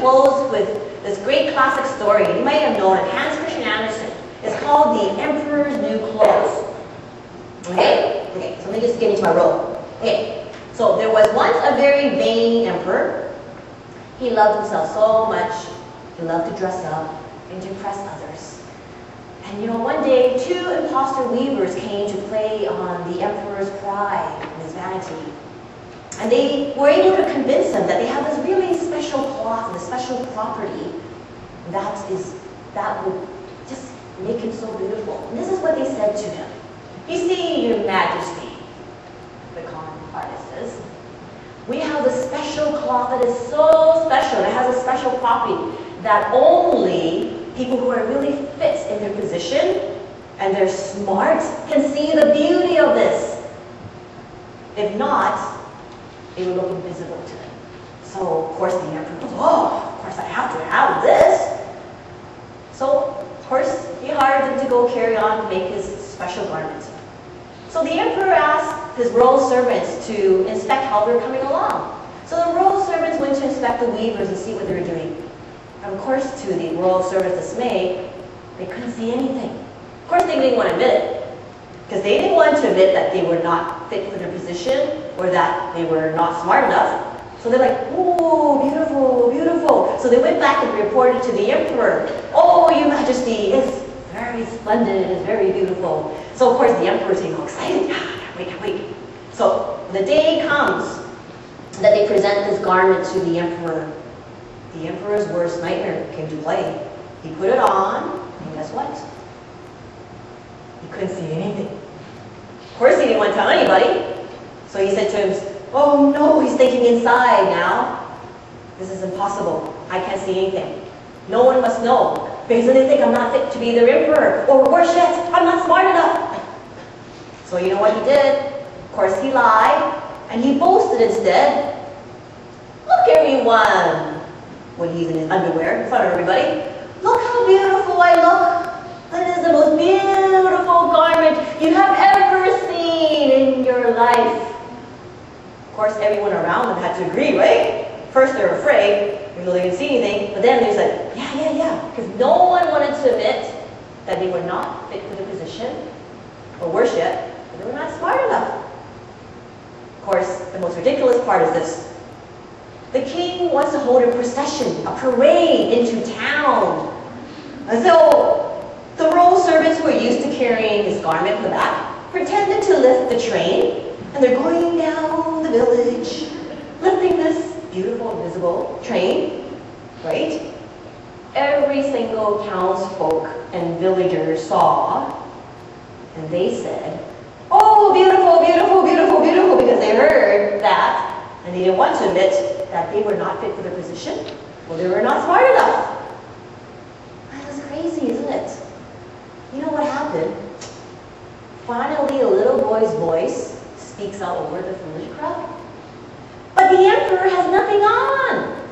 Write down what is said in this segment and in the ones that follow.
close with this great classic story. You might have known it, Hans Christian Andersen. It's called The Emperor's New Clothes. Okay? Okay, so let me just get into my role. Okay, so there was once a very vain emperor. He loved himself so much. He loved to dress up and to impress others. And you know, one day, 2 imposter weavers came to play on the emperor's pride and his vanity. And they were able to convince him that they have this really special cloth, this special property that would just make him so beautiful. And this is what they said to him. You see, Your Majesty, the con artist says, we have a special cloth that is so special. It has a special property that only people who are really fit in their position and they're smart can see the beauty of this. If not, it would look invisible to them. So, of course, the emperor goes, oh, of course I have to have this. So, of course, he hired them to go carry on to make his special garment. So the emperor asked his royal servants to inspect how they were coming along. So the royal servants went to inspect the weavers and see what they were doing. And of course, to the royal servants' dismay, they couldn't see anything. Of course, they didn't want to admit it, because they didn't want to admit that they were not fit for their position or that they were not smart enough. So they're like, oh, beautiful, beautiful. So they went back and reported to the emperor, oh, Your Majesty, it's very splendid, it's very beautiful. So of course the emperor is all excited, can't wait. So the day comes that they present this garment to the emperor. The emperor's worst nightmare came to play. He put it on, and guess what? He couldn't see anything. Of course he didn't want to tell anybody. So he said to him, oh no, he's thinking inside now. This is impossible. I can't see anything. No one must know. Because they think I'm not fit to be their emperor. Or worse yet, I'm not smart enough. So you know what he did? Of course he lied. And he boasted instead. Look everyone. When he's in his underwear in front of everybody. Look how beautiful I look. That is the most beautiful garment you have ever seen in your life. Of course, everyone around them had to agree, right? First they're afraid, even though they didn't see anything, but then they said, yeah, because no one wanted to admit that they were not fit for the position, or worse yet, that they were not smart enough. Of course, the most ridiculous part is this. The king wants to hold a procession, a parade into town. And so the royal servants who were used to carrying his garment in the back pretended to lift the train, and they're going down the village, lifting this beautiful, invisible train, right? Every single townsfolk and villagers saw, and they said, oh, beautiful, beautiful, beautiful, beautiful, because they heard that, and they didn't want to admit that they were not fit for their position, or they were not smart enough. That was crazy, isn't it? You know what happened? Finally, a little boy's voice speaks out over the foolish crowd. But the emperor has nothing on.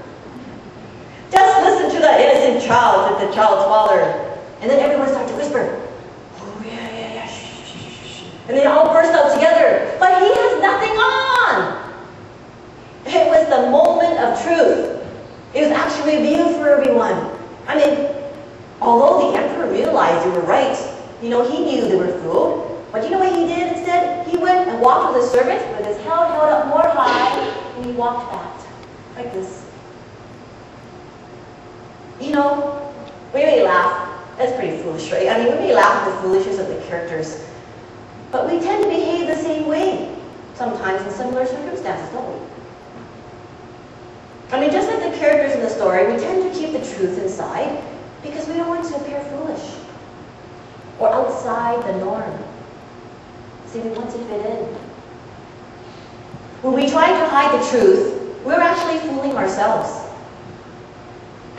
Just listen to that innocent child, said the child's father. And then everyone started to whisper, oh yeah, shh. And they all burst out together. But he has nothing on. It was the moment of truth. It was actually revealed for everyone. I mean, although the emperor realized they were right, you know, he knew they were fooled. But you know what he did instead? He went and walked with the servant with his head held up more high, and he walked back, like this. You know, we may laugh. That's pretty foolish, right? I mean, we may laugh at the foolishness of the characters, but we tend to behave the same way, sometimes in similar circumstances, don't we? I mean, just like the characters in the story, we tend to keep the truth inside because we don't want to appear foolish or outside the norm. See, we want to fit in. When we try to hide the truth, we're actually fooling ourselves.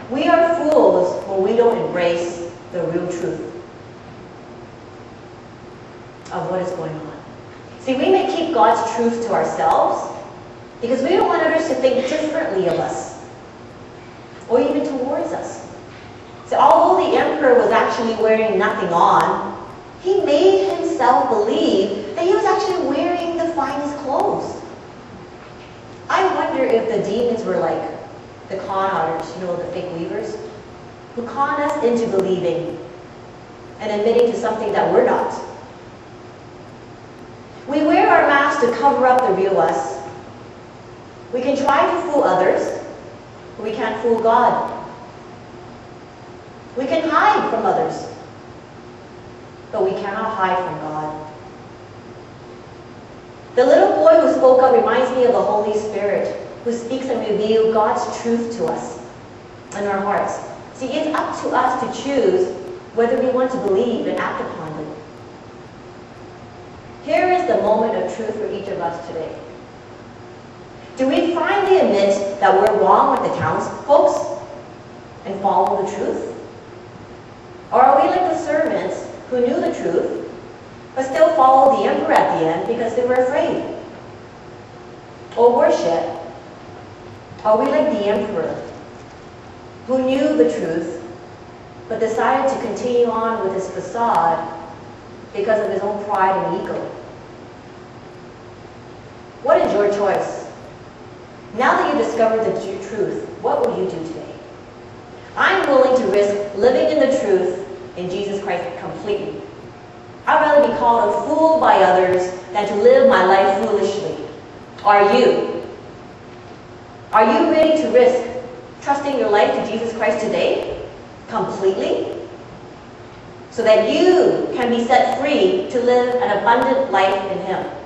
We are fools when we don't embrace the real truth of what is going on. See, we may keep God's truth to ourselves because we don't want others to think differently of us or even towards us. So although the emperor was actually wearing nothing on, he made himself believe that he was actually wearing the finest clothes. I wonder if the demons were like, The con artists, the fake believers, who con us into believing and admitting to something that we're not. We wear our masks to cover up the real us. We can try to fool others, but we can't fool God. We can hide from others, but we cannot hide from God. The little boy who spoke up reminds me of the Holy Spirit, who speaks and reveals God's truth to us in our hearts. See, it's up to us to choose whether we want to believe and act upon it. Here is the moment of truth for each of us today. Do we finally admit that we're wrong with the townsfolk and follow the truth? Or are we like the servants who knew the truth, but still followed the emperor at the end because they were afraid? Or worship, are we like the emperor who knew the truth, but decided to continue on with his facade because of his own pride and ego? What is your choice? Now that you discovered the truth, what will you do today? I'm willing to risk living in the truth in Jesus Christ completely. I'd rather be called a fool by others than to live my life foolishly. Are you? Are you ready to risk trusting your life to Jesus Christ today, completely, so that you can be set free to live an abundant life in Him?